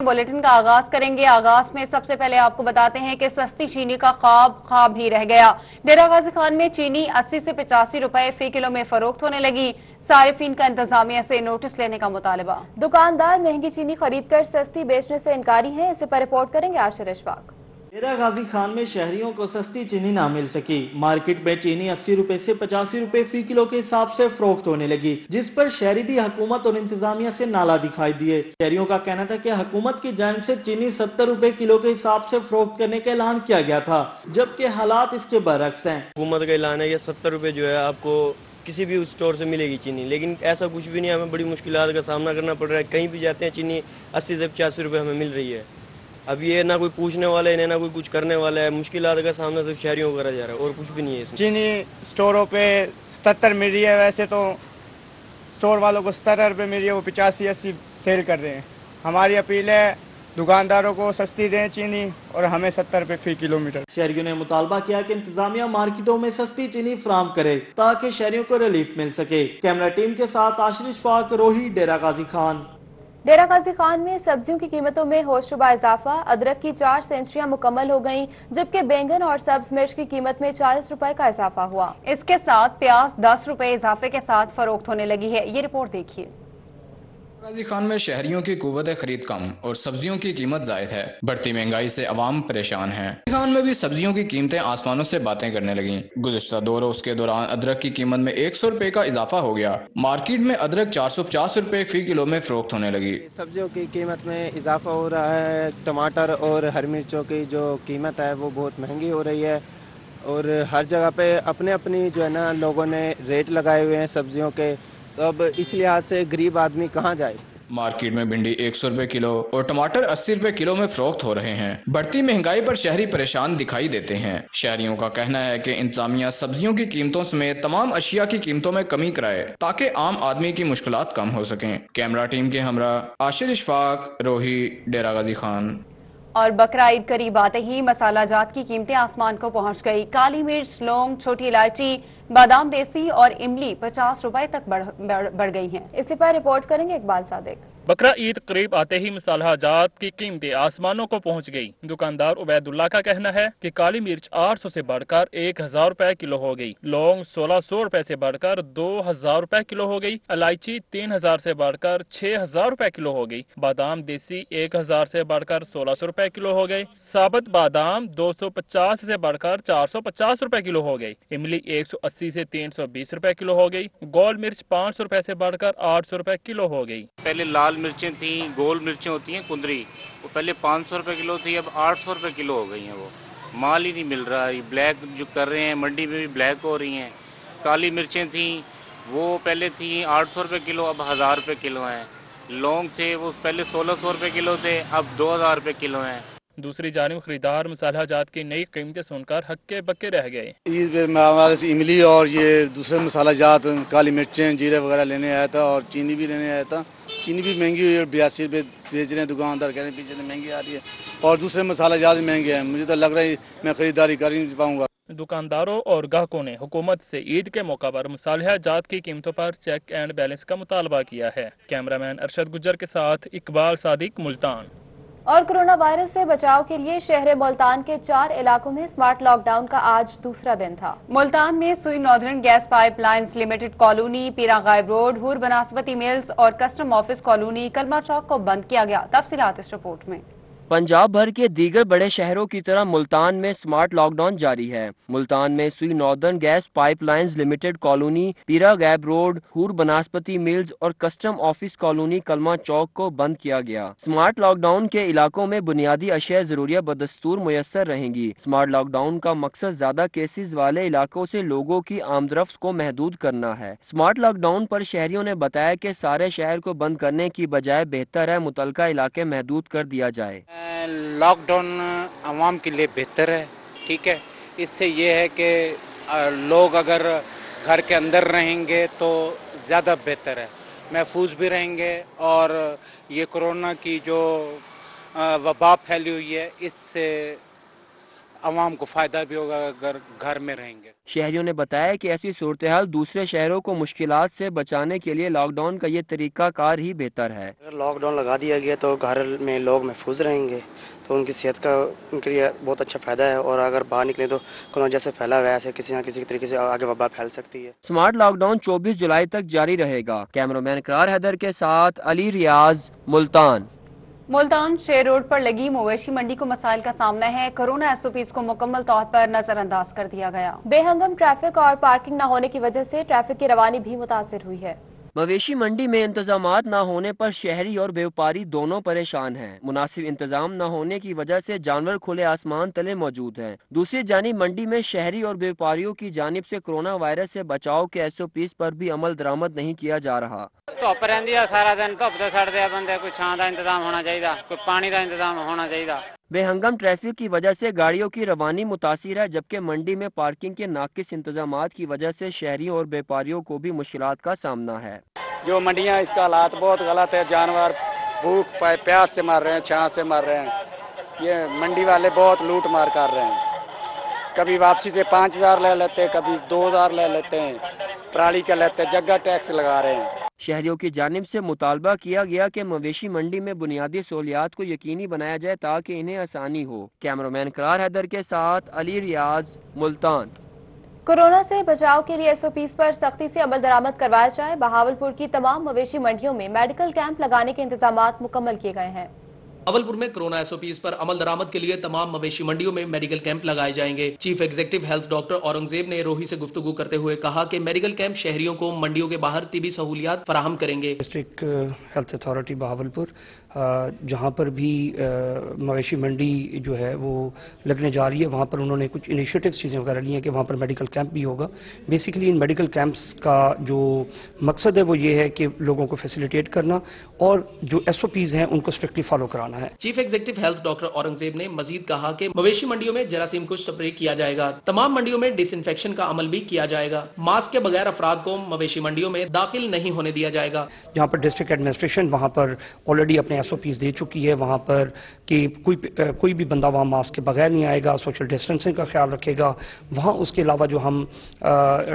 Bulletin का आगाज करेंगे। आगाज में सबसे पहले आपको बताते हैं कि सस्ती चीनी का ख्वाब ही रह गया। डेरा गाजी खान में चीनी 80 से 85 रुपए फी किलो में फरोख्त होने लगी। सारिफीन का इंतजामिया से नोटिस लेने का मुतालबा। दुकानदार महंगी चीनी खरीदकर सस्ती बेचने से इनकारी हैं। इसे पर रिपोर्ट करेंगे आशिर इशफाक। डेरा गाजी खान में शहरियों को सस्ती चीनी ना मिल सकी। मार्केट में चीनी 80 रुपए से 85 रुपए फी किलो के हिसाब से फरोख्त होने लगी, जिस पर शहरी भी हुकूमत और इंतजामिया से नाला दिखाई दिए। शहरियों का कहना था कि हुकूमत की जानिब से चीनी 70 रुपए किलो के हिसाब से फरोख्त करने का ऐलान किया गया था, जबकि हालात इसके बरअक्स हैं। हुकूमत का ऐलान है कि 70 रुपए जो है आपको किसी भी स्टोर से मिलेगी चीनी, लेकिन ऐसा कुछ भी नहीं है। हमें बड़ी मुश्किलात का सामना करना पड़ रहा है। कहीं भी जाते हैं चीनी 80 से 85 रुपए हमें मिल रही है। अब ये ना कोई पूछने वाला है, ना कोई कुछ करने वाला है। मुश्किलात का सामना सिर्फ शहरियों को करा जा रहा है और कुछ भी नहीं है इसमें। चीनी स्टोरों पे 77 मिल रही है, वैसे तो स्टोर वालों को 70 रुपए मिल रही है, वो 85-80 सेल कर रहे हैं। हमारी अपील है दुकानदारों को सस्ती दें चीनी और हमें 70 रुपए फी किलोमीटर। शहरियों ने मुतालबा किया कि इंतजामिया मार्केटों में सस्ती चीनी फराहम करे ताकि शहरियों को रिलीफ मिल सके। कैमरा टीम के साथ आशिर इशफाक, रोही, डेरा गाजी खान। डेरा गाजी खान में सब्जियों की कीमतों में होशरुबा इजाफा। अदरक की 4 सेंचुरियां मुकम्मल हो गईं, जबकि बैंगन और सब्ज मिर्च की कीमत में 40 रुपए का इजाफा हुआ। इसके साथ प्याज 10 रुपए इजाफे के साथ फरोख्त होने लगी है। ये रिपोर्ट देखिए। गाजी खान में शहरियों की कुव्वत खरीद कम और सब्जियों की कीमत जायद है। बढ़ती महंगाई से अवाम परेशान है। खान में भी सब्जियों की कीमतें आसमानों से बातें करने लगी। गुज़िश्ता 2 रोज के दौरान अदरक की कीमत में 100 रुपए का इजाफा हो गया। मार्केट में अदरक 450 रुपए फी किलो में फरोख्त होने लगी। सब्जियों की कीमत में इजाफा हो रहा है। टमाटर और हरी मिर्चों की जो कीमत है वो बहुत महंगी हो रही है और हर जगह पे अपने अपनी जो है ना लोगों ने रेट लगाए हुए हैं सब्जियों के। तो अब इस लिहाज से गरीब आदमी कहाँ जाए। मार्केट में भिंडी 100 रुपए किलो और टमाटर 80 रुपए किलो में फरोख्त हो रहे हैं। बढ़ती महंगाई पर शहरी परेशान दिखाई देते हैं। शहरियों का कहना है कि इंतजामिया सब्जियों की कीमतों समेत तमाम अशिया की कीमतों में कमी कराए ताकि आम आदमी की मुश्किलात कम हो सकें। कैमरा टीम के हमरा आशिर इशफाक, रोही, डेरा गाजी खान। और बकरा ईद करीब आते ही मसाला जात की कीमतें आसमान को पहुंच गई। काली मिर्च, लौंग, छोटी इलायची, बादाम देसी और इमली 50 रुपए तक बढ़ गई हैं। इसी पर रिपोर्ट करेंगे इकबाल सादिक। बकरा ईद करीब आते ही मसाला जात की कीमतें आसमानों को पहुंच गई। दुकानदार उबैदुल्ला का कहना है कि काली मिर्च 800 से बढ़कर 1000 रुपए किलो हो गई। लौंग 1600 रुपए से बढ़कर 2000 रुपए किलो हो गई। इलायची 3000 से बढ़कर 6000 रुपए किलो हो गई। बादाम देसी 1000 से बढ़कर 1600 रुपए किलो हो गए। साबुत बादाम 250 से बढ़कर 450 रुपए किलो हो गई। इमली 180 से 320 रुपए किलो हो गई। गोल मिर्च 500 रुपए से बढ़कर 800 रुपए किलो हो गई। पहले लाल मिर्चें थी, गोल मिर्चें होती हैं कुंदरी, वो पहले 500 रुपए किलो थी, अब 800 रुपए किलो हो गई हैं। वो माल ही नहीं मिल रहा है। ब्लैक जो कर रहे हैं मंडी में भी ब्लैक हो रही हैं। काली मिर्चें थी वो पहले थी 800 रुपए किलो, अब 1000 रुपए किलो हैं। लौंग थे वो पहले 1600 रुपए किलो थे, अब 2000 रुपए किलो हैं। दूसरी जानिब खरीदार मसाला जात की नई कीमतें सुनकर हक्के बक्के रह गए। ईद पे मैं हमारे से इमली और ये दूसरे मसाला जात काली मिर्चें जीरे वगैरह लेने आया था और चीनी भी लेने आया था। चीनी भी महंगी हुई है, 82 रुपये बेच रहे हैं दुकानदार, कह रहे हैं पीछे से महंगी आ रही है और दूसरे मसाला जात महंगे हैं। मुझे तो लग रहा है मैं खरीदारी कर ही नहीं पाऊंगा। दुकानदारों और ग्राहकों ने हुकूमत से ईद के मौका पर मसाला जात की कीमतों पर चेक एंड बैलेंस का मुतालबा किया है। कैमरामैन अरशद गुज्जर के साथ इकबाल सादिक, मुल्तान। और कोरोना वायरस से बचाव के लिए शहर मुल्तान के 4 इलाकों में स्मार्ट लॉकडाउन का आज दूसरा दिन था। मुल्तान में सुई northern gas pipelines limited colony, पीरा गायब रोड, हूर बनास्पति मिल्स और कस्टम ऑफिस कॉलोनी कलमा चौक को बंद किया गया। तफसीलात इस रिपोर्ट में। पंजाब भर के दीगर बड़े शहरों की तरह मुल्तान में स्मार्ट लॉकडाउन जारी है। मुल्तान में सुई northern gas pipelines limited colony, पीरा गैब रोड, हूर बनास्पति मिल्स और कस्टम ऑफिस कॉलोनी कलमा चौक को बंद किया गया। स्मार्ट लॉकडाउन के इलाकों में बुनियादी अशिया जरूरिया बदस्तूर मुयस्सर रहेंगी। स्मार्ट लॉकडाउन का मकसद ज्यादा केसेस वाले इलाकों से लोगों की आमदरफ्त को महदूद करना है। स्मार्ट लॉकडाउन पर शहरियों ने बताया कि सारे शहर को बंद करने की बजाय बेहतर है मुतलका इलाके महदूद कर दिया जाए। लॉकडाउन आवाम के लिए बेहतर है, ठीक है। इससे ये है कि लोग अगर घर के अंदर रहेंगे तो ज़्यादा बेहतर है, महफूज भी रहेंगे और ये कोरोना की जो वबा फैली हुई है इससे आवाम को फ़ायदा भी होगा अगर घर में रहेंगे। शहरियों ने बताया कि ऐसी सूरत-ए-हाल दूसरे शहरों को मुश्किलात से बचाने के लिए लॉकडाउन का ये तरीका कार ही बेहतर है। अगर लॉकडाउन लगा दिया गया तो घर में लोग महफूज रहेंगे, तो उनकी सेहत का उनके लिए बहुत अच्छा फायदा है, और अगर बाहर निकले तो कोरोना जैसे फैला हुआ है ऐसे किसी न किसी तरीके से आगे वबा फैल सकती है। स्मार्ट लॉकडाउन 24 जुलाई तक जारी रहेगा। कैमरामैन इकरार हैदर के साथ अली रियाज, मुल्तान। मुल्तान शेर रोड पर लगी मवेशी मंडी को मसाइल का सामना है। कोरोना एसओपीज को मुकम्मल तौर पर नजरअंदाज कर दिया गया। बेहंगम ट्रैफिक और पार्किंग न होने की वजह से ट्रैफिक की रवानी भी मुतासिर हुई है। मवेशी मंडी में इंतजामात न होने पर शहरी और व्यापारी दोनों परेशान हैं। मुनासिब इंतजाम न होने की वजह से जानवर खुले आसमान तले मौजूद हैं। दूसरी जानिब मंडी में शहरी और व्यापारियों की जानिब से कोरोना वायरस से बचाव के एसओपीज पर भी अमल दरामद नहीं किया जा रहा। धुप रहिंदी आ सारा दिन, धुप ते सड़दे आ बंदे, कोई छां दा इंतजाम होना चाहिए, कोई पानी का इंतजाम होना चाहिए। बेहंगम ट्रैफिक की वजह से गाड़ियों की रवानी मुतासिर है, जबकि मंडी में पार्किंग के नाकिस इंतजामात की वजह से शहरियों और व्यापारियों को भी मुश्किलात का सामना है। जो मंडियां, इसका हालात बहुत गलत है। जानवर भूख प्यास से मर रहे हैं, छां से मर रहे हैं। ये मंडी वाले बहुत लूट मार कर रहे हैं। कभी वापसी से 5000 ले लेते हैं, कभी 2000 ले लेते हैं, पराली का लेते हैं, जगह टैक्स लगा रहे हैं। शहरियों की जानिब से मुतालबा किया गया कि मवेशी मंडी में बुनियादी सहूलियात को यकीनी बनाया जाए ताकि इन्हें आसानी हो। कैमरामैन इकरार हैदर के साथ अली रियाज, मुल्तान। कोरोना से बचाव के लिए एसओपीज पर सख्ती से अमल दरामद करवाया जाए। बहावलपुर की तमाम मवेशी मंडियों में मेडिकल कैंप लगाने के इंतजामात मुकम्मल किए गए हैं। बहावलपुर में कोरोना एसओपीज पर अमल दरामद के लिए तमाम मवेशी मंडियों में मेडिकल कैंप लगाए जाएंगे। Chief executive health doctor Aurangzeb ने रोही से गुफ्तगू करते हुए कहा कि मेडिकल कैंप शहरियों को मंडियों के बाहर तिबी सहूलियात फराहम करेंगे। डिस्ट्रिक्ट हेल्थ अथॉरिटी बहावलपुर जहां पर भी मवेशी मंडी जो है वो लगने जा रही है, वहां पर उन्होंने कुछ इनिशिएटिव चीज़ें वगैरह ली हैं कि वहां पर मेडिकल कैंप भी होगा। बेसिकली इन मेडिकल कैंप्स का जो मकसद है वो ये है कि लोगों को फैसिलिटेट करना और जो एसओपीज हैं उनको स्ट्रिक्टली फॉलो कराना है। Chief executive health doctor Aurangzeb ने मजीद कहा कि मवेशी मंडियों में जरासीम को स्प्रे किया जाएगा। तमाम मंडियों में डिसइंफेक्शन का अमल भी किया जाएगा। मास्क के बगैर अफराद को मवेशी मंडियों में दाखिल नहीं होने दिया जाएगा। जहां पर डिस्ट्रिक्ट एडमिनिस्ट्रेशन वहां पर ऑलरेडी अपने एसओपीज दे चुकी है, वहां पर कि कोई भी बंदा वहां मास्क के बगैर नहीं आएगा, सोशल डिस्टेंसिंग का ख्याल रखेगा। वहां उसके अलावा जो हम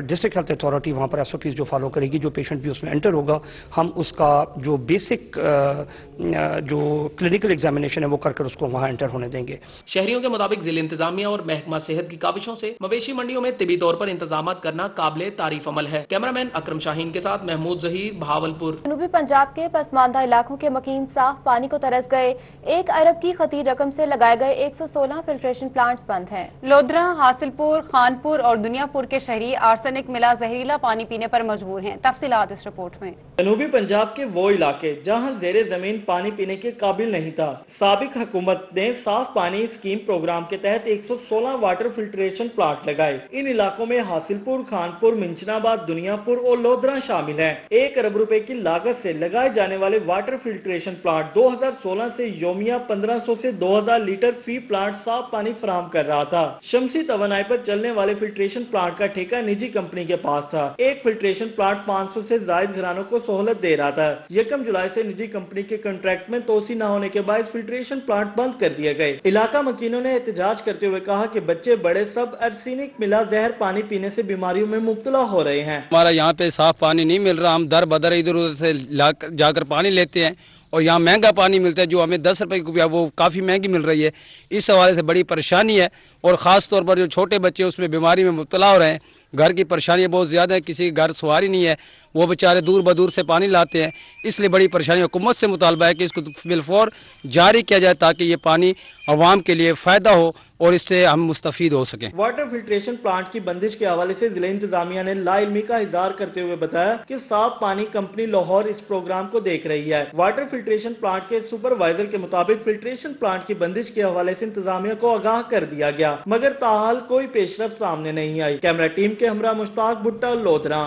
डिस्ट्रिक्ट हेल्थ अथॉरिटी वहां पर एसओपीज जो फॉलो करेगी, जो पेशेंट भी उसमें एंटर होगा, हम उसका जो बेसिक जो क्लिनिकल एग्जामिनेशन है वो कर उसको वहां एंटर होने देंगे। शहरियों के मुताबिक जिला इंतजामिया और महकमा सेहत की काविशों से मवेशी मंडियों में तिबी तौर पर इंतजाम करना काबिले तारीफ अमल है। कैमरामैन अकरम शाहीन के साथ महमूद जहीर, बहावलपुर। जनूबी पंजाब के पसमानदा इलाकों के मकीन साफ पानी को तरस गए। 1 अरब की खतीर रकम से लगाए गए 116 फिल्ट्रेशन प्लांट्स बंद हैं। लोधरा, हासिलपुर, खानपुर और दुनियापुर के शहरी आर्सेनिक मिला जहरीला पानी पीने पर मजबूर हैं। तफसीलात इस रिपोर्ट में। जनूबी पंजाब के वो इलाके जहां जेरे जमीन पानी पीने के काबिल नहीं था, साबिक हुकूमत ने साफ पानी स्कीम प्रोग्राम के तहत 116 वाटर फिल्ट्रेशन प्लांट लगाए। इन इलाकों में हासिलपुर, खानपुर, मिंचनाबाद, दुनियापुर और लोधरा शामिल हैं। 1 अरब रुपए की लागत से लगाए जाने वाले वाटर फिल्ट्रेशन प्लांट 2016 से योमिया 1500 से 2000 लीटर फी प्लांट साफ पानी फराहम कर रहा था। शमसी तवानाई पर चलने वाले फिल्ट्रेशन प्लांट का ठेका निजी कंपनी के पास था। एक फिल्ट्रेशन प्लांट 500 से जायद घरानों को सहूलत दे रहा था। 1 जुलाई से निजी कंपनी के कॉन्ट्रैक्ट में तोसी न होने के बाद फिल्ट्रेशन प्लांट बंद कर दिए गए। इलाका मकीनों ने एहतजाज करते हुए कहा कि बच्चे बड़े सब आर्सेनिक मिला जहर पानी पीने से बीमारियों में मुब्तला हो रहे हैं। हमारा यहाँ पे साफ पानी नहीं मिल रहा, हम दर बदर इधर उधर से जाकर पानी लेते हैं और यहाँ महंगा पानी मिलता है। जो हमें 10 रुपए की कुपिया वो काफी महंगी मिल रही है। इस हवाले से बड़ी परेशानी है और खास तौर पर जो छोटे बच्चे उसमें बीमारी में मुब्तला हो रहे हैं। घर की परेशानी बहुत ज्यादा है, किसी के घर सवारी नहीं है, वो बेचारे दूर बदूर से पानी लाते हैं, इसलिए बड़ी परेशानी। हुकूमत से मुतालबा है कि इसको बिलफौर जारी किया जाए ताकि ये पानी अवाम के लिए फायदा हो और इससे हम मुस्तफीद हो सकें। वाटर फिल्ट्रेशन प्लांट की बंदिश के हवाले से जिला इंतजामिया ने लाइलमी का इजहार करते हुए बताया कि साफ पानी कंपनी लाहौर इस प्रोग्राम को देख रही है। वाटर फिल्ट्रेशन प्लांट के सुपरवाइजर के मुताबिक फिल्ट्रेशन प्लांट की बंदिश के हवाले से इंतजामिया को आगाह कर दिया गया, मगर ताहाल कोई पेशरफ सामने नहीं आई। कैमरा टीम के हमरा मुश्ताक भुट्टा, लोधरा।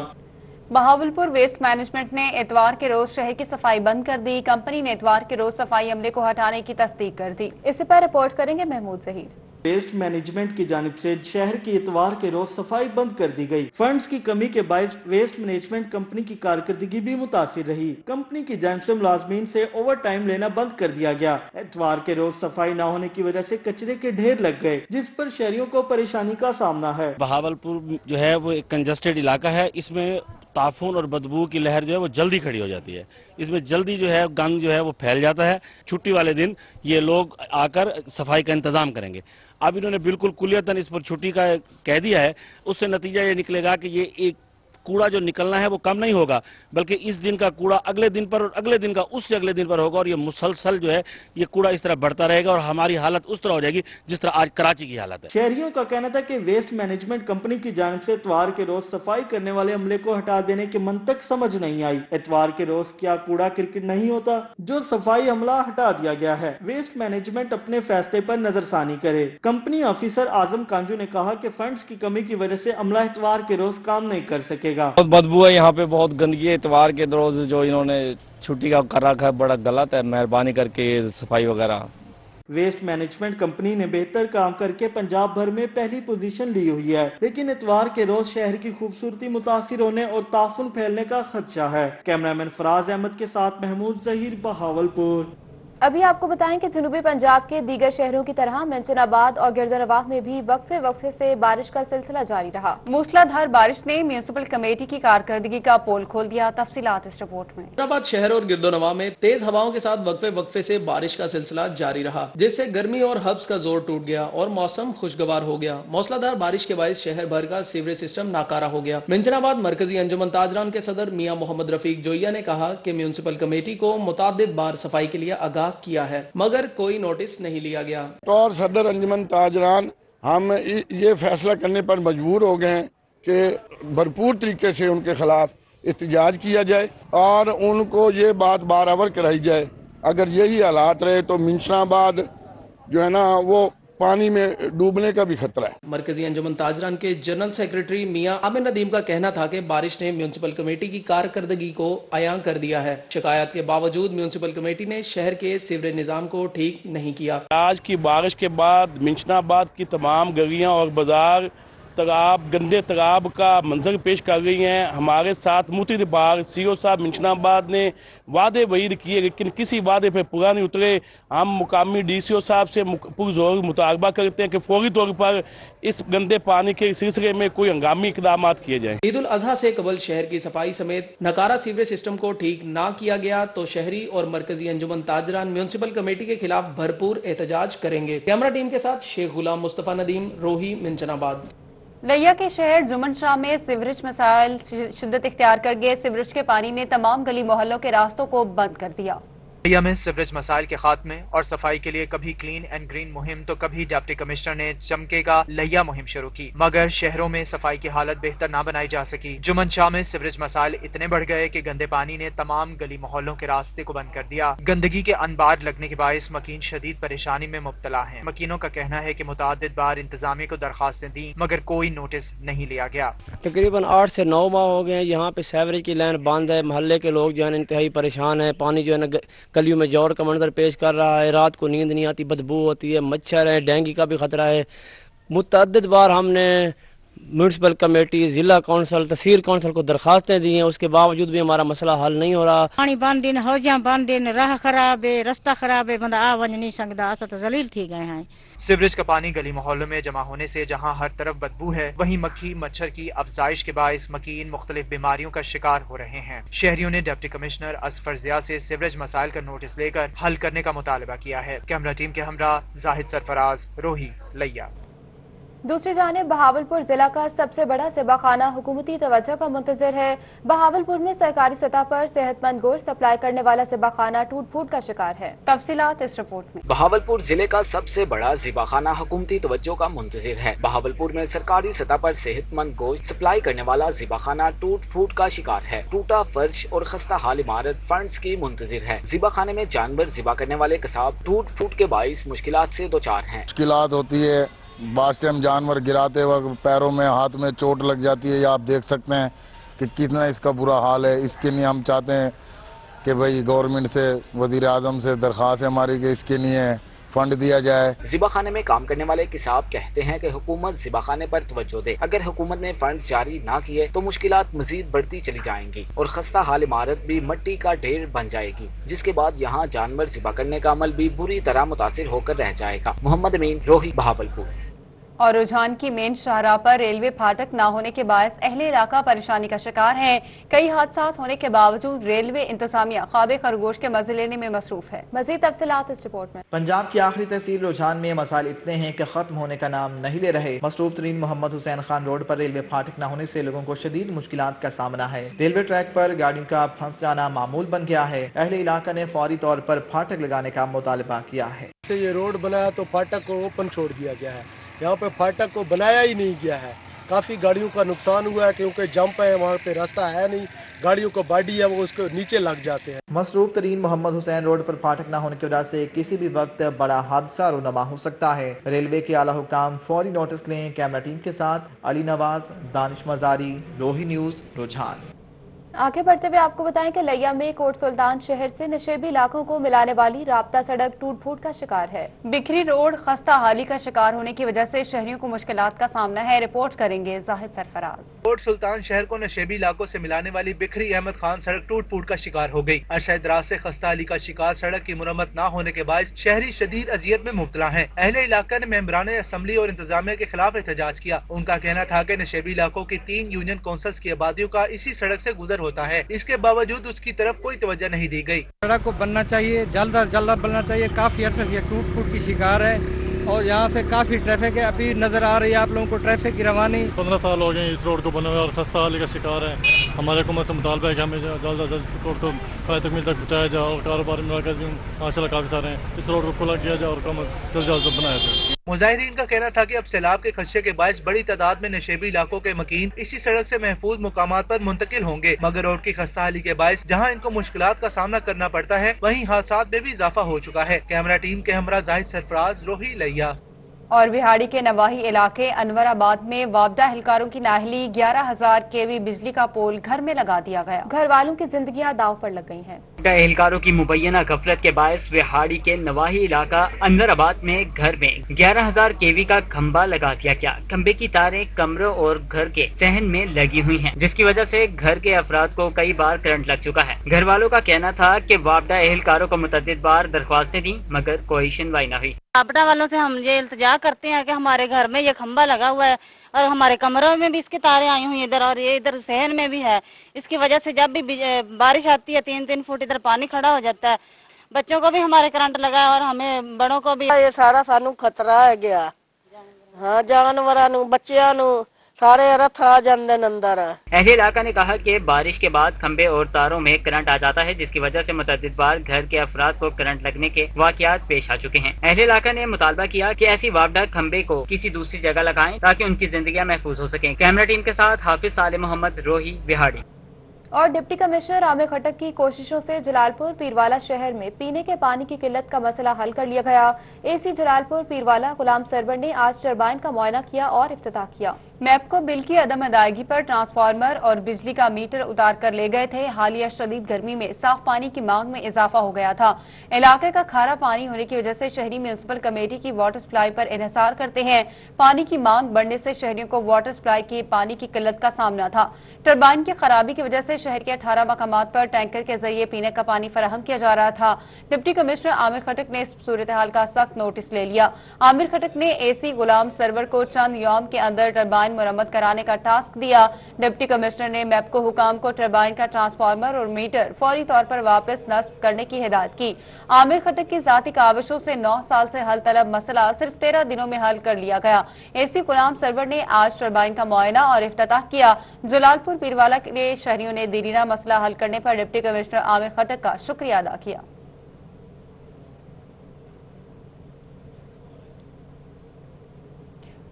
बहावलपुर वेस्ट मैनेजमेंट ने एतवार के रोज शहर की सफाई बंद कर दी। कंपनी ने एतवार के रोज सफाई अमले को हटाने की तस्दीक कर दी। इस पर रिपोर्ट करेंगे महमूद जहीर। वेस्ट मैनेजमेंट की जानिब से शहर की इतवार के रोज सफाई बंद कर दी गई। फंड्स की कमी के बायस वेस्ट मैनेजमेंट कंपनी की कारकर्दगी भी मुतासिर रही। कंपनी की जानिब से मुलाजमीन से ओवर टाइम लेना बंद कर दिया गया। इतवार के रोज सफाई न होने की वजह से कचरे के ढेर लग गए, जिस पर शहरियों को परेशानी का सामना है। बहावलपुर जो है वो एक कंजस्टेड इलाका है, इसमें ताफून और बदबू की लहर जो है वो जल्दी खड़ी हो जाती है। इसमें जल्दी जो है गंद जो है वो फैल जाता है। छुट्टी वाले दिन ये लोग आकर सफाई का इंतजाम करेंगे। अब इन्होंने बिल्कुल कुलियतन इस पर छुट्टी का कह दिया है। उससे नतीजा ये निकलेगा कि ये एक कूड़ा जो निकलना है वो कम नहीं होगा, बल्कि इस दिन का कूड़ा अगले दिन पर और अगले दिन का उससे अगले दिन पर होगा, और ये मुसलसल जो है ये कूड़ा इस तरह बढ़ता रहेगा और हमारी हालत उस तरह हो जाएगी जिस तरह आज कराची की हालत है। शहरियों का कहना था कि वेस्ट मैनेजमेंट कंपनी की जानिब से इतवार के रोज सफाई करने वाले अमले को हटा देने की मंतक समझ नहीं आई। इतवार के रोज क्या कूड़ा क्रिकेट नहीं होता जो सफाई अमला हटा दिया गया है। वेस्ट मैनेजमेंट अपने फैसले पर नजरसानी करे। कंपनी ऑफिसर आजम कांजू ने कहा कि फंड्स की कमी की वजह से अमला इतवार के रोज काम नहीं कर सकेगा। बहुत बदबू है यहाँ पे, बहुत गंदगी है। इतवार के रोज जो इन्होंने छुट्टी का कर रखा है बड़ा गलत है। मेहरबानी करके सफाई वगैरह। वेस्ट मैनेजमेंट कंपनी ने बेहतर काम करके पंजाब भर में पहली पोजीशन ली हुई है, लेकिन इतवार के रोज शहर की खूबसूरती मुतासिर होने और ताफुन फैलने का खदशा है। कैमरामैन फराज अहमद के साथ महमूद जहीर, बहावलपुर। अभी आपको बताएं कि जनूबी पंजाब के दीगर शहरों की तरह मेंशनाबाद और गिरदनवाह में भी वक्फे से बारिश का सिलसिला जारी रहा। मूसलाधार बारिश ने म्यूनिसिपल कमेटी की कारकर्दगी का पोल खोल दिया। तफसीलात इस रिपोर्ट में। मेंशनाबाद शहर और गिरदनवाह में तेज हवाओं के साथ वक्फे से बारिश का सिलसिला जारी रहा, जिससे गर्मी और हब्स का जोर टूट गया और मौसम खुशगवार हो गया। मूसलाधार बारिश के बायस शहर भर का सीवरेज सिस्टम नाकारा हो गया। मेंशनाबाद मरकजी अंजुमन ताजरान के सदर मियां मोहम्मद रफीक जोइया ने कहा कि म्यूनिसिपल कमेटी को मुतादिद बार सफाई के लिए आगाह किया है, मगर कोई नोटिस नहीं लिया गया। और सदर अंजुमन ताजरान हम ये फैसला करने पर मजबूर हो गए हैं कि भरपूर तरीके से उनके खिलाफ एहतजाज किया जाए और उनको ये बात बारआवर कराई जाए। अगर यही हालात रहे तो मेंशनाबाद जो है ना वो पानी में डूबने का भी खतरा है। मरकजी अंजुमन ताजरान के जनरल सेक्रेटरी मियां आमिर नदीम का कहना था कि बारिश ने म्यूनिसिपल कमेटी की कारकर्दगी को अयां कर दिया है। शिकायत के बावजूद म्यूनिसिपल कमेटी ने शहर के सीवरेज निजाम को ठीक नहीं किया। आज की बारिश के बाद मेंशनाबाद की तमाम गलियां और बाजार तालाब गंदे तालाब का मंजर पेश कर रही हैं। हमारे साथ मुतअद्दिद बार सीओ साहब मेंशनाबाद ने वादे वईद किए, लेकिन किसी वादे पर पूरा नहीं उतरे। हम मुकामी डीसीओ साहब से पुरजोर मुतालबा करते हैं कि फौरी तौर पर इस गंदे पानी के सिलसिले में कोई हंगामी इकदाम किए जाएं। ईद उल अजहा से कबल शहर की सफाई समेत नकारा सीवरेज सिस्टम को ठीक ना किया गया तो शहरी और मरकजी अंजुमन ताजरान म्यूनिसिपल कमेटी के खिलाफ भरपूर एहतजाज करेंगे। कैमरा टीम के साथ शेख गुलाम मुस्तफा नदीम, रोही, मेंशनाबाद। लिया के शहर जुमन शाह में सीवरेज मसाइल शिद्दत इख्तियार कर गए। सीवरेज के पानी ने तमाम गली मोहल्लों के रास्तों को बंद कर दिया। लिया में सीवरेज मसाइल के खात्मे और सफाई के लिए कभी क्लीन एंड ग्रीन मुहिम तो कभी डिप्टी कमिश्नर ने चमकेगा लिया मुहिम शुरू की, मगर शहरों में सफाई की हालत बेहतर ना बनाई जा सकी। जुमन शाह में सीवरेज मसाइल इतने बढ़ गए कि गंदे पानी ने तमाम गली मोहल्लों के रास्ते को बंद कर दिया। गंदगी के अनबार लगने के बायस मकीन शदीद परेशानी में मुब्तला हैं। मकीनों का कहना है कि मुतादिद बार इंतजामिया को दरखास्तें दी, मगर कोई नोटिस नहीं लिया गया। तकरीबन 8 से 9 माह हो गए यहाँ पे सीवरेज की लाइन बंद है। मोहल्ले के लोग जो है इंतहाई परेशान है। पानी जो है ना गलियों में जोर का मंजर पेश कर रहा है। रात को नींद नहीं आती, बदबू होती है, मच्छर है, डेंगू का भी खतरा है। मुतअद्दिद बार हमने म्यूनिसिपल कमेटी, जिला कौंसल, तहसील कौंसल को दरखास्तें दी हैं, उसके बावजूद भी हमारा मसला हल नहीं हो रहा। पानी बंद दिन, हौजियां बंद दिन, राह खराब है, रास्ता खराब है, बंदा आ वंज नहीं सकता। असा तो जलील थी गए हैं। सीवरेज का पानी गली मोहल्लों में जमा होने से जहां हर तरफ बदबू है, वहीं मक्खी मच्छर की अफजाइश के बायस मकीन मुख्तलिफ बीमारियों का शिकार हो रहे हैं। शहरियों ने डिप्टी कमिश्नर असफर जिया से सीवरेज मसाइल का नोटिस लेकर हल करने का मुतालबा किया है। कैमरा टीम के हमरा जाहिद सरफराज, रोही, लिया। दूसरी जानिब बहावलपुर जिला का सबसे बड़ा सिबाखाना हुकूमती तवज्जो का मुंतज़िर है। बहावलपुर में सरकारी सतह पर सेहतमंद गोश्त सप्लाई करने वाला सिबाखाना टूट फूट का शिकार है। तफसीलात इस रिपोर्ट में। बहावलपुर जिले का सबसे बड़ा जिबाखाना हुकूमती तवज्जो का मुंतज़िर है। बहावलपुर में सरकारी सतह पर सेहतमंद गोश्त सप्लाई करने वाला जिबाखाना टूट फूट का शिकार है। टूटा फर्श और खस्ता हाल इमारत फंड्स की मुंतज़िर है। जिबाखाने में जानवर जिबा करने वाले कसाब टूट फूट के बाइस मुश्किलात से दो चार हैं। मुश्किलात होती है, बास टाइम जानवर गिराते वक्त पैरों में हाथ में चोट लग जाती है। ये आप देख सकते हैं कि कितना इसका बुरा हाल है। इसके लिए हम चाहते हैं कि भाई गवर्नमेंट से, वजीर आजम से दरख्वास्त है हमारी कि इसके लिए फंड दिया जाए। ज़िबाखाने में काम करने वाले किसाब कहते हैं कि हुकूमत ज़िबाखाने पर तवज्जो दे। अगर हुकूमत ने फंड जारी ना किए तो मुश्किलात मजीद बढ़ती चली जाएंगी और खस्ता हाल इमारत भी मिट्टी का ढेर बन जाएगी, जिसके बाद यहाँ जानवर ज़िबा करने का अमल भी बुरी तरह मुतासिर होकर रह जाएगा। मोहम्मद अमीन, रोही, बहावलपुर। और रुझान की मेन शाहराह पर रेलवे फाटक न होने के बायस अहले इलाका परेशानी का शिकार है। कई हादसा होने के बावजूद रेलवे इंतजामिया ख्वाबे खरगोश के मजे लेने में मसरूफ है। मजीद तफसीलात इस रिपोर्ट में। पंजाब की आखिरी तहसील रुझान में मसाइल इतने हैं कि खत्म होने का नाम नहीं ले रहे। मसरूफ तरीन मोहम्मद हुसैन खान रोड पर रेलवे फाटक न होने से लोगों को शदीद मुश्किलात का सामना है। रेलवे ट्रैक पर गाड़ियों का फंस जाना मामूल बन गया है। अहले इलाका ने फौरी तौर पर फाटक लगाने का मुतालबा किया है। ये रोड बनाया तो फाटक को ओपन छोड़ दिया गया है, यहाँ पे फाटक को बनाया ही नहीं गया है। काफी गाड़ियों का नुकसान हुआ है क्योंकि जंप है, वहाँ पे रास्ता है नहीं, गाड़ियों को बाडी है वो उसके नीचे लग जाते हैं। मसरूफ तरीन मोहम्मद हुसैन रोड पर फाटक न होने की वजह से किसी भी वक्त बड़ा हादसा रोनमा हो सकता है। रेलवे के आला हुकाम फौरी नोटिस लें। कैमरा टीम के साथ अली नवाज, दानिश मजारी, रोही न्यूज, रुझान। आगे बढ़ते हुए आपको बताएं कि लिया में कोट सुल्तान शहर से नशेबी इलाकों को मिलाने वाली राब्ता सड़क टूट फूट का शिकार है। बिखरी रोड खस्ता हाली का शिकार होने की वजह से शहरियों को मुश्किलात का सामना है। रिपोर्ट करेंगे जाहिद सरफराज। कोट सुल्तान शहर को नशेबी इलाकों से मिलाने वाली बिखरी अहमद खान सड़क टूट फूट का शिकार हो गई। अरसा दराज से खस्ता हाली का शिकार सड़क की मुरम्मत न होने के बाद शहरी शदीद अजियत में मुब्तला है। अहले इलाका ने मेंबरान असम्बली और इंतजामिया के खिलाफ एहतजाज किया। उनका कहना था कि नशेबी इलाकों की 3 यूनियन काउंसिल्स की आबादियों का इसी सड़क से गुजर होता है, इसके बावजूद उसकी तरफ कोई तवज्जो नहीं दी गई। सड़क को बनना चाहिए, जल्द अज जल्द बनना चाहिए। काफी अरसे से टूट फूट की शिकार है और यहाँ से काफी ट्रैफिक है। अभी नजर आ रही है आप लोगों को ट्रैफिक की रवानी। 15 साल हो गए इस रोड को बने हुए और खस्ता हाली का शिकार है। हमारे हुकूमत से मुतालबा है कि हमें जल्द अज जल्द रोड को फायदे तक पहुँचाया जाए और कारोबार में माशाल्लाह काफी सारे हैं, इस रोड को खुला किया जाए और जल्द बनाया जाए। मुजाहिदीन का कहना था कि अब सैलाब के खदशे के बायस बड़ी तादाद में नशेबी इलाकों के मकीन इसी सड़क से महफूज मुकामात पर मुंतकिल होंगे, मगर रोड की खस्ता हाली के बायस जहां इनको मुश्किलात का सामना करना पड़ता है वहीं हादसात में भी इजाफा हो चुका है। कैमरा टीम के हमरा जाहिद सरफराज, रोही, लिया। और बिहाड़ी के नवाही इलाके अनवराबाद में वापदा एहलकारों की नाहली 11,000 केवी बिजली का पोल घर में लगा दिया गया। घर वालों की जिंदगियां दांव पर लग गई हैं। एहलकारों की मुबैना गफलत के बायस बिहाड़ी के नवाही इलाका अनवराबाद में घर में 11,000 केवी का खंबा लगा दिया गया। खंबे की तारें कमरों और घर के सहन में लगी हुई हैं, जिसकी वजह से घर के अफराद को कई बार करंट लग चुका है। घर वालों का कहना था कि वापदा एहलकारों को मुतअद्दिद बार दरख्वास्तें दी मगर कोई सुनवाई न हुई। वापदा वालों से हम ये इल्तिजा करते हैं कि हमारे घर में ये खंबा लगा हुआ है और हमारे कमरों में भी इसकी तारें आई हुई इधर और ये इधर शहर में भी है। इसकी वजह से जब भी बारिश आती है 3-3 फुट इधर पानी खड़ा हो जाता है। बच्चों को भी हमारे करंट लगा है और हमें बड़ों को भी। ये सारा सानू खतरा है गया। हाँ, जानवरां नूं, बच्चियां नूं सारे रथ आ जाते अंदर। अहले इलाका ने कहा कि बारिश के बाद खंबे और तारों में करंट आ जाता है, जिसकी वजह से मुतअद्दिद बार घर के अफराद को करंट लगने के वाकयात पेश आ चुके हैं। अहले इलाका ने मुतालबा किया कि ऐसी वापदा खंबे को किसी दूसरी जगह लगाएं ताकि उनकी जिंदगियां महफूज हो सकें। कैमरा टीम के साथ हाफिज साले मोहम्मद, रोही, बिहाड़ी। और डिप्टी कमिश्नर आमिर खटक की कोशिशों से जलालपुर पीरवाला शहर में पीने के पानी की किल्लत का मसला हल कर लिया गया। एसी जलालपुर पीरवाला गुलाम सरवर ने आज टरबाइन का मुआयना किया और इफ्तिताह किया। मैपको बिल की अदम अदायगी पर ट्रांसफार्मर और बिजली का मीटर उतार कर ले गए थे। हालिया शदीद गर्मी में साफ पानी की मांग में इजाफा हो गया था। इलाके का खारा पानी होने की वजह से शहरी म्यूनिसिपल कमेटी की वाटर सप्लाई पर इन्हिसार करते हैं। पानी की मांग बढ़ने से शहरियों को वाटर सप्लाई की पानी की किल्लत का सामना था। टरबाइन की खराबी की वजह से शहर के 18 मकामात पर टैंकर के जरिए पीने का पानी फराहम किया जा रहा था। डिप्टी कमिश्नर आमिर खटक ने इस सूरत हाल का सख्त नोटिस ले लिया। आमिर खटक ने एसी गुलाम सरवर को चंद यौम के अंदर टरबाइन मुरम्मत कराने का टास्क दिया। डिप्टी कमिश्नर ने मैपको हुकाम को टरबाइन का ट्रांसफार्मर और मीटर फौरी तौर पर वापस नस्ब करने की हिदायत की। आमिर खटक की जाती काविशों से 9 साल से हल तलब मसला सिर्फ 13 दिनों में हल कर लिया गया। एसी गुलाम सरवर ने आज टरबाइन का मुआयना और इफ्तिताह किया। जलालपुर पीरवाला के शहरियों ने देरीना मसला हल करने पर डिप्टी कमिश्नर आमिर खटक का शुक्रिया अदा किया।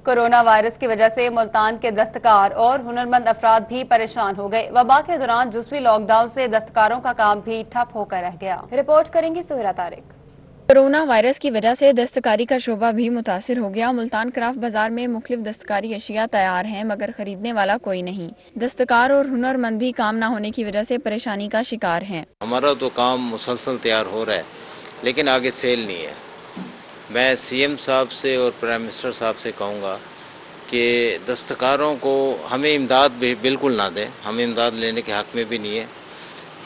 कोरोना वायरस की वजह से मुल्तान के दस्तकार और हुनरमंद अफराद भी परेशान हो गए। वबा के दौरान जुज़वी लॉकडाउन से दस्तकारों का काम भी ठप होकर रह गया। रिपोर्ट करेंगी सुहरा तारिक। कोरोना वायरस की वजह से दस्तकारी का शोबा भी मुतासिर हो गया। मुल्तान क्राफ्ट बाजार में मुख्तलिफ दस्तकारी अशिया तैयार हैं मगर खरीदने वाला कोई नहीं। दस्तकार और हुनरमंद भी काम न होने की वजह से परेशानी का शिकार हैं। हमारा तो काम मुसलसल तैयार हो रहा है लेकिन आगे सेल नहीं है। میں CM صاحب سے اور پرائم منسٹر صاحب سے کہوں گا کہ دستکاروں کو ہمیں امداد بالکل نہ دیں، ہم امداد لینے کے حق میں بھی نہیں ہے،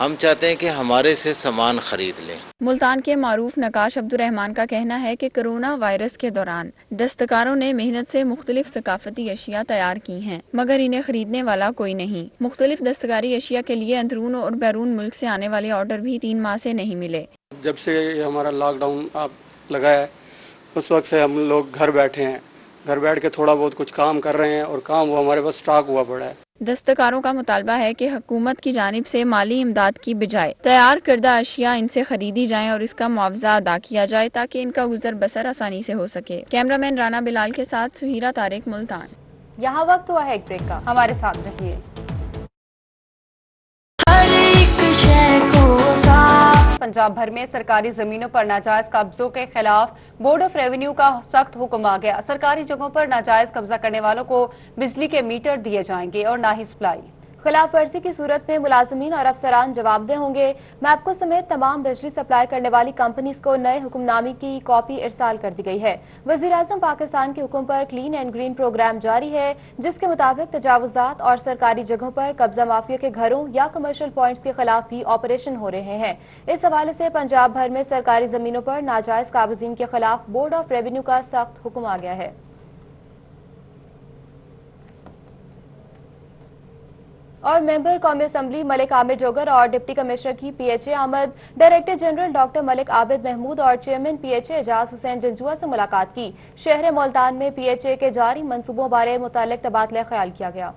ہم چاہتے ہیں کہ ہمارے سے سامان خرید لیں۔ ملتان کے معروف نقاش عبدالرحمان کا کہنا ہے کہ کرونا وائرس کے دوران دستکاروں نے محنت سے مختلف ثقافتی اشیاء تیار کی ہیں، مگر انہیں خریدنے والا کوئی نہیں۔ مختلف دستکاری اشیاء کے لیے اندرون اور بیرون ملک سے آنے والے آرڈر بھی 3 ماہ سے نہیں ملے۔ جب سے یہ ہمارا لاک ڈاؤن لگا ہے اس وقت سے ہم لوگ گھر بیٹھے ہیں، گھر بیٹھ کے تھوڑا بہت کچھ کام کر رہے ہیں اور کام وہ ہمارے پاس سٹاک ہوا پڑا ہے۔ دستکاروں کا مطالبہ ہے کہ حکومت کی جانب سے مالی امداد کی بجائے تیار کردہ اشیاء ان سے خریدی جائیں اور اس کا معاوضہ ادا کیا جائے تاکہ ان کا گزر بسر آسانی سے ہو سکے۔ کیمرامین رانا بلال کے ساتھ سہیرہ طارق، ملتان۔ یہاں وقت ہوا ہے ایک بریک کا، ہمارے ساتھ رہیے۔ پنجاب بھر میں سرکاری زمینوں پر ناجائز قبضوں کے خلاف بورڈ آف ریونیو کا سخت حکم آ گیا۔ سرکاری جگہوں پر ناجائز قبضہ کرنے والوں کو بجلی کے میٹر دیے جائیں گے اور نہ ہی سپلائی۔ خلاف ورزی کی صورت میں ملازمین اور افسران جواب دہ ہوں گے۔ میپکو سمیت تمام بجلی سپلائی کرنے والی کمپنیز کو نئے حکم نامے کی کاپی ارسال کر دی گئی ہے۔ وزیر اعظم پاکستان کے حکم پر کلین اینڈ گرین پروگرام جاری ہے، جس کے مطابق تجاوزات اور سرکاری جگہوں پر قبضہ مافیا کے گھروں یا کمرشل پوائنٹس کے خلاف بھی آپریشن ہو رہے ہیں۔ اس حوالے سے پنجاب بھر میں سرکاری زمینوں پر ناجائز قابضین کے خلاف بورڈ آف ریونیو کا سخت حکم آ گیا ہے۔ اور ممبر قومی اسمبلی ملک عامر جوگر اور ڈپٹی کمشنر کی PHA آمد، ڈائریکٹر جنرل ڈاکٹر ملک عابد محمود اور چیئرمین PHA اعجاز حسین جنجوعہ سے ملاقات کی۔ شہر ملتان میں PHA کے جاری منصوبوں بارے متعلق تبادلہ خیال کیا گیا۔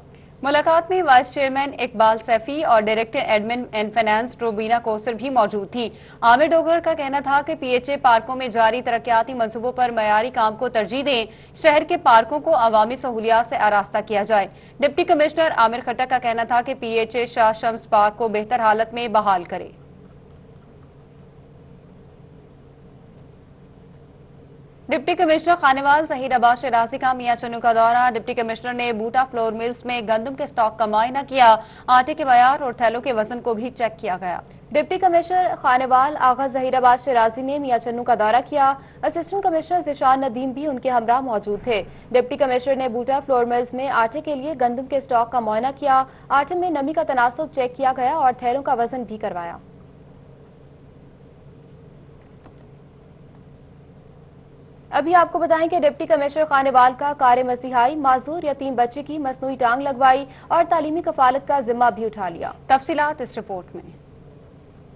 ملاقات میں وائس چیئرمین اقبال سیفی اور director admin and finance Rubina Kausar بھی موجود تھی۔ عامر ڈوگر کا کہنا تھا کہ PHA پارکوں میں جاری ترقیاتی منصوبوں پر معیاری کام کو ترجیح دیں، شہر کے پارکوں کو عوامی سہولیات سے آراستہ کیا جائے۔ ڈپٹی کمشنر عامر کھٹک کا کہنا تھا کہ PHA شاہ شمس پارک کو بہتر حالت میں بحال کرے۔ ڈپٹی کمشنر خانوال ظہیر عباس شرازی کا میاں چنو کا دورہ۔ ڈپٹی کمشنر نے بوٹا فلور ملز میں گندم کے سٹاک کا معائنہ کیا، آٹے کے معیار اور تھیلوں کے وزن کو بھی چیک کیا گیا۔ ڈپٹی کمشنر خانوال آغا ظہیر عباس شرازی نے میاں چنو کا دورہ کیا۔ اسسٹنٹ کمشنر ذیشان ندیم بھی ان کے ہمراہ موجود تھے۔ ڈپٹی کمشنر نے بوٹا فلور ملز میں آٹے کے لیے گندم کے سٹاک کا معائنہ کیا، آٹے میں نمی کا تناسب چیک کیا گیا اور تھیلوں کا وزن بھی کروایا۔ ابھی آپ کو بتائیں کہ ڈپٹی کمشنر خانوال کا کار مسیحائی معذور یتیم بچے کی مصنوعی ٹانگ لگوائی اور تعلیمی کفالت کا ذمہ بھی اٹھا لیا۔ تفصیلات اس رپورٹ میں۔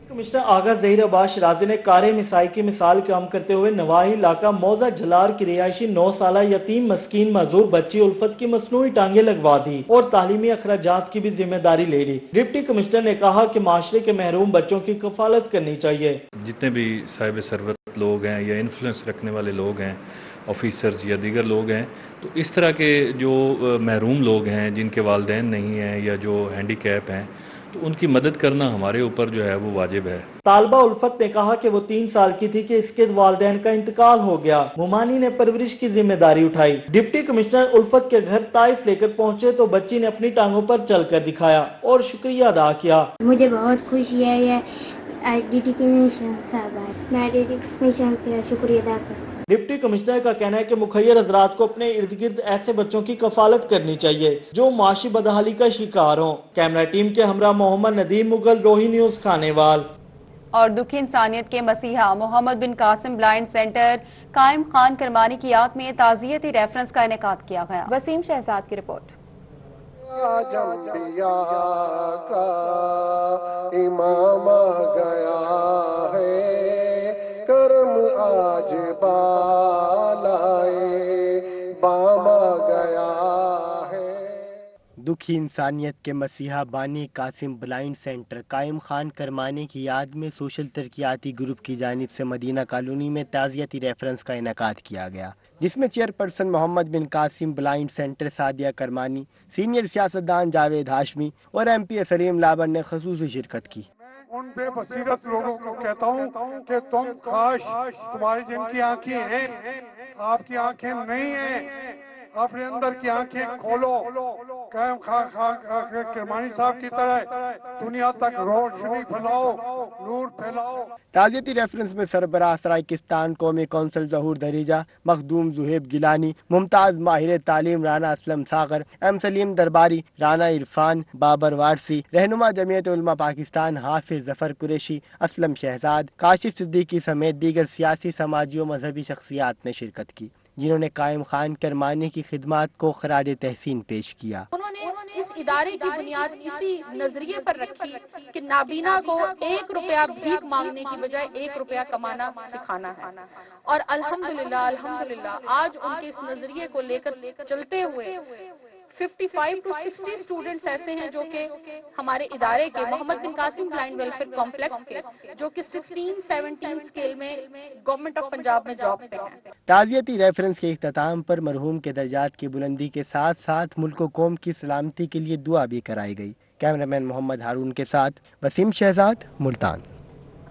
کمشنر آغا ظہیر عباس شرازی نے کار مسائی کی مثال قائم کرتے ہوئے نواحی علاقہ موضع جلار کی رہائشی 9 سالہ یتیم مسکین معذور بچی الفت کی مصنوعی ٹانگیں لگوا دی اور تعلیمی اخراجات کی بھی ذمہ داری لے لی۔ ڈپٹی کمشنر نے کہا کہ معاشرے کے محروم بچوں کی کفالت کرنی چاہیے۔ جتنے بھی صاحب ثروت لوگ ہیں یا انفلوئنس رکھنے والے لوگ ہیں، آفیسرز یا دیگر لوگ ہیں، تو اس طرح کے جو محروم لوگ ہیں جن کے والدین نہیں ہیں یا جو ہینڈی کیپ ہیں، تو ان کی مدد کرنا ہمارے اوپر جو ہے وہ واجب ہے۔ طالبہ الفت نے کہا کہ وہ 3 سال کی تھی کہ اس کے والدین کا انتقال ہو گیا، ممانی نے پرورش کی ذمہ داری اٹھائی۔ ڈپٹی کمشنر الفت کے گھر طائف لے کر پہنچے تو بچی نے اپنی ٹانگوں پر چل کر دکھایا اور شکریہ ادا کیا۔ مجھے بہت خوشی ہے یہ ڈپٹی کمشنر صاحب آئے، میں ڈپٹی کمشنر کا شکریہ ادا کرتا ہوں۔ ڈپٹی کمشنر کا کہنا ہے کہ مخیر حضرات کو اپنے ارد گرد ایسے بچوں کی کفالت کرنی چاہیے جو معاشی بدحالی کا شکار ہوں۔ کیمرہ ٹیم کے ہمراہ محمد ندیم مغل، روہی نیوز خانیوال۔ اور دکھی انسانیت کے مسیحا محمد بن قاسم بلائنڈ سینٹر قائم خان کرمانی کی یاد میں تعزیتی ریفرنس کا انعقاد کیا گیا۔ وسیم شہزاد کی رپورٹ۔ امام گیا ہے کرم آج بالائے بام گیا ہے۔ دکھی انسانیت کے مسیحا بانی قاسم بلائنڈ سینٹر قائم خان کرمانی کی یاد میں سوشل ترقیاتی گروپ کی جانب سے مدینہ کالونی میں تعزیتی ریفرنس کا انعقاد کیا گیا، جس میں chairperson Muhammad bin Qasim blind centre Sadia Kirmani, senior سیاستدان جاوید ہاشمی اور MP سلیم لابن نے خصوصی شرکت کی۔ ان بے بصیرت لوگوں کو کہتا ہوں کہ تم کاش تمہاری جن کی آنکھیں ہیں، آپ کی آنکھیں نہیں ہیں، اپنے اندر کی آنکھیں کھولو कायम खान करमानी साहब की तरह दुनिया तक रोशनी फैलाओ, नूर फैलाओ। ताज़ियती रेफरेंस में सरबराह सराइकिस्तान कौमी कौंसिल ज़हूर दरीजा, मखदूम जुहेब गिलानी, मुमताज़ माहिर तालीम राना असलम सागर, एम सलीम दरबारी, राना इरफान, बाबर वारसी, रहनुमा जमीयत उलमा पाकिस्तान हाफिज जफर कुरैशी, असलम शहजाद, काशिफ सिद्दीकी समेत दीगर सियासी, समाजी और मजहबी शख्सियात ने शिरकत की, जिन्होंने कायम खान करमानी की खिदमात को खराज तहसीन पेश किया। उन्होंने इस इदारे की बुनियाद इसी नजरिए पर रखी कि नाबीना को 1 रुपया भीख मांगने की बजाय 1 रुपया कमाना सिखाना है, और अल्हम्दुलिल्लाह आज उनके इस नजरिए को लेकर चलते हुए 55 to 60 स्टूडेंट्स ऐसे हैं जो कि हमारे इदारे के मोहम्मद बिन कासिम ब्लाइंड वेलफेयर कॉम्प्लेक्स के जो कि 16-17 स्केल में गवर्नमेंट ऑफ पंजाब में जॉब पे हैं। ताज़ियती रेफरेंस के इख्तिताम पर मरहूम के दर्जात की बुलंदी के साथ साथ मुल्क व कौम की सलामती के लिए दुआ भी कराई गई। कैमरामैन मोहम्मद हारून के साथ वसीम शहजाद, मुल्तान।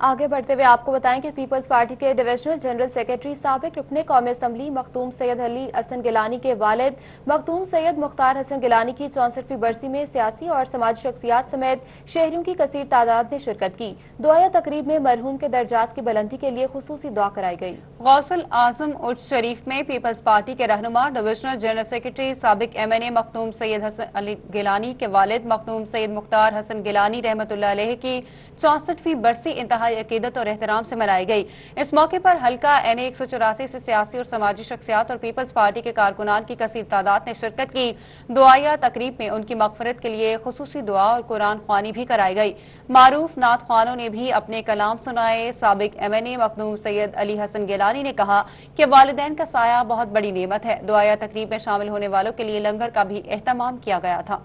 आगे बढ़ते हुए आपको बताएं कि पीपल्स पार्टी के डिविजनल जनरल सेक्रेटरी साबिक रुकने कौमी असम्बली मखदूम सैयद अली हसन गिलानी के वालिद मखदूम सैयद मुख्तार हसन गिलानी की 64वीं बरसी में सियासी और समाजी शख्सियात समेत शहरियों की कसीर तादाद ने शिरकत की। दुआया तकरीब में मरहूम के दर्जात की बुलंदी के लिए खुसूसी दुआ कराई गई। गौसुल आजम उर्ज शरीफ में पीपल्स पार्टी के रहनुमा डिविजनल जनरल सेक्रेटरी साबिक MNA मखदूम सैयद हसन अली गिलानी के वालिद मखदूम सैयद मुख्तार हसन गिलानी रहमतुल्लाह अलैह की 64वीं बरसी इंतहाई अकीदत और एहतराम से मनाई गई। इस मौके पर हल्का NA 184 से सियासी और समाजी शख्सियात और पीपल्स पार्टी के कारकुनान की कसीर तादाद ने शिरकत की। दुआया तकरीब में उनकी मगफरत के लिए खुसूसी दुआ और कुरान ख्वानी भी कराई गई। मारूफ नात ख्वानों ने भी अपने कलाम सुनाए। साबिक MNA मखदूम सैयद अली हसन गिलानी ने कहा कि वालिदैन का साया बहुत बड़ी नेमत है। दुआया तकरीब में शामिल होने वालों के लिए लंगर का भी एहतमाम किया गया था।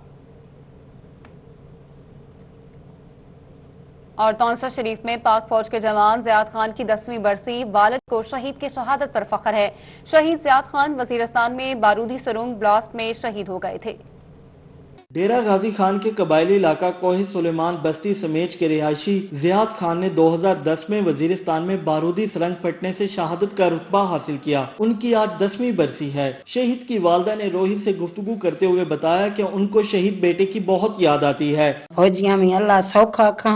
और तौंसा शरीफ में पाक फौज के जवान ज़ियाद खान की 10वीं बरसी, वालिद को शहीद की शहादत पर फख्र है। शहीद ज़ियाद खान वजीरिस्तान में बारूदी सुरंग ब्लास्ट में शहीद हो गए थे। डेरा गाजी खान के कबायली इलाका कोहे सुलेमान बस्ती समेज के रिहायशी ज़ियाद खान ने 2010 में वजीरिस्तान में बारूदी सुरंग फटने से शहादत का रुतबा हासिल किया। उनकी आज 10वीं बरसी है। शहीद की वालदा ने रोहित से गुफ्तगू करते हुए बताया कि उनको शहीद बेटे की बहुत याद आती है। फौजिया में अल्लाह सौखा खा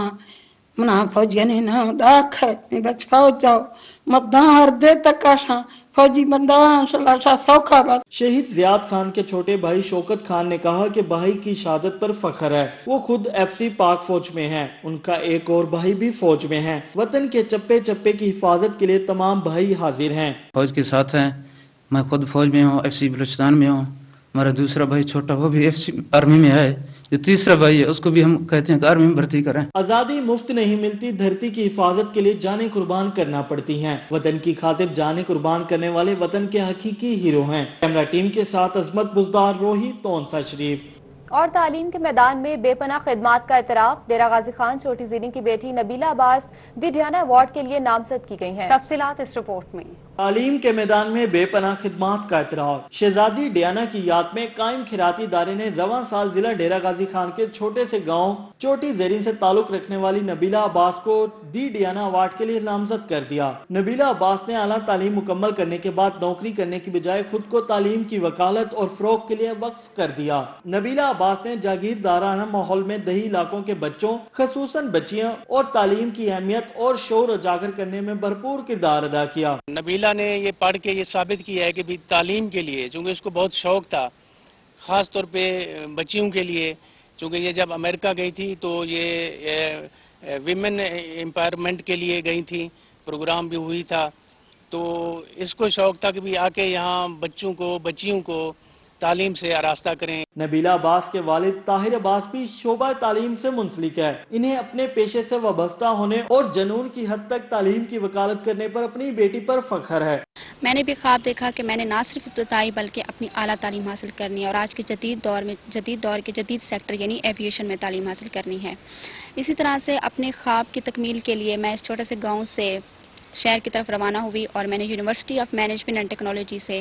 मना फौजिया ने ना डाक है बच फौज जाओ मदार दे तक आशा फौजी बंदा सलाशा सौखा बस। शहीद ज़ियाद खान के छोटे भाई शौकत खान ने कहा कि भाई की शहादत पर फख्र है। वो खुद FC पाक फौज में हैं। उनका एक और भाई भी फौज में है। वतन के चप्पे चप्पे की हिफाजत के लिए तमाम भाई हाजिर हैं। फौज के साथ है। मैं खुद फौज में हूँ, FC बलूचिस्तान में हूँ। हमारा दूसरा भाई छोटा वो भी FC आर्मी में है। जो तीसरा भाई है उसको भी हम कहते हैं कि आर्मी में भर्ती करें। आजादी मुफ्त नहीं मिलती, धरती की हिफाजत के लिए जानें कुर्बान करना पड़ती हैं। वतन की खातिर जानें कुर्बान करने वाले वतन के हकीकी हीरो हैं। कैमरा टीम के साथ अजमत बुजदार, रोहित, तौंसा शरीफ। और तालीम के मैदान में बेपनाह खिदमात का एतराफ, डेरा गाजी खान छोटी जीनी की बेटी नबीला अब्बास दी डियाना अवार्ड के लिए नामजद की गई हैं। तफसीलात इस रिपोर्ट में। तालीम के मैदान में बेपनाह खिदमात का एतराफ, शहजादी डियाना की याद में कायम खिराती इदारे ने रवां साल जिला डेरा गाजी खान के छोटे से गाँव चोटी ज़रीन से ताल्लुक रखने वाली नबीला अब्बास को दी डियाना अवार्ड के लिए नामजद कर दिया। नबीला अब्बास ने आला तालीम मुकम्मल करने के बाद नौकरी करने की बजाय खुद को तालीम की वकालत और फरोग के लिए वक्फ कर दिया। नबीला अब्बास ने जागीरदाराना माहौल में दही इलाकों के बच्चों खसूसन बच्चियां और तालीम की अहमियत और शोर उजागर करने में भरपूर किरदार अदा किया। नबीला ने ये पढ़ के ये साबित किया है कि भी तालीम के लिए, चूँकि उसको बहुत शौक था, खास तौर पे बच्चियों के लिए, चूँकि ये जब अमेरिका गई थी तो ये विमेन एम्पावरमेंट के लिए गई थी, प्रोग्राम भी हुई था, तो इसको शौक था कि भी आके यहाँ बच्चों को बच्चियों को तालीम से आरास्ता करें। नबीला अब्बास के वालिद ताहिर अब्बास भी शोबा तालीम से मुंसलिक है। इन्हें अपने पेशे से वाबस्ता होने और जनून की हद तक तालीम की वकालत करने पर अपनी बेटी पर फख्र है। मैंने भी ख्वाब देखा कि मैंने ना सिर्फ इब्तदाई बल्कि अपनी आला तालीम हासिल करनी है और आज के जदीद दौर के जदीद सेक्टर यानी एविएशन में तालीम हासिल करनी है। इसी तरह से अपने ख्वाब की तकमील के लिए मैं इस छोटे से गाँव से शहर की तरफ रवाना हुई और मैंने university of management and technology से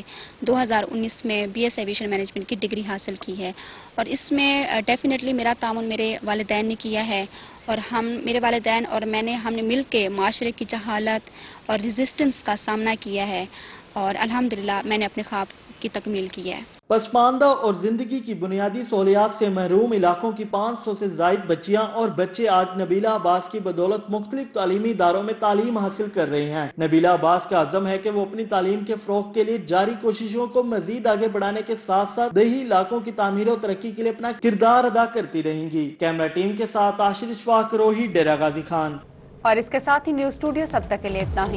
2019 में BS एविएशन मैनेजमेंट की डिग्री हासिल की है। और इसमें डेफिनेटली मेरा तामुन मेरे वालिदैन ने किया है और मेरे वालिदैन और हमने मिल के माशरे की जहालत और रेजिस्टेंस का सामना किया है और अल्हम्दुलिल्लाह मैंने अपने ख्वाब की तकमील की है। पसमानदा और जिंदगी की बुनियादी सहूलियात से महरूम इलाकों की 500 से जायद बच्चियां और बच्चे आज नबीला अब्बास की बदौलत मुख्तलिफ तालीमी इदारों में तालीम हासिल कर रहे हैं। नबीला अब्बास का अज़म है कि वो अपनी तालीम के फ़रोग़ के लिए जारी कोशिशों को मजीद आगे बढ़ाने के साथ साथ देही इलाकों की तामीर और तरक्की के लिए अपना किरदार अदा करती रहेंगी। कैमरा टीम के साथ आशिर इशफाक रोही, डेरा गाजी खान। और इसके साथ ही न्यूज स्टूडियो सब तक के लिए इतना ही।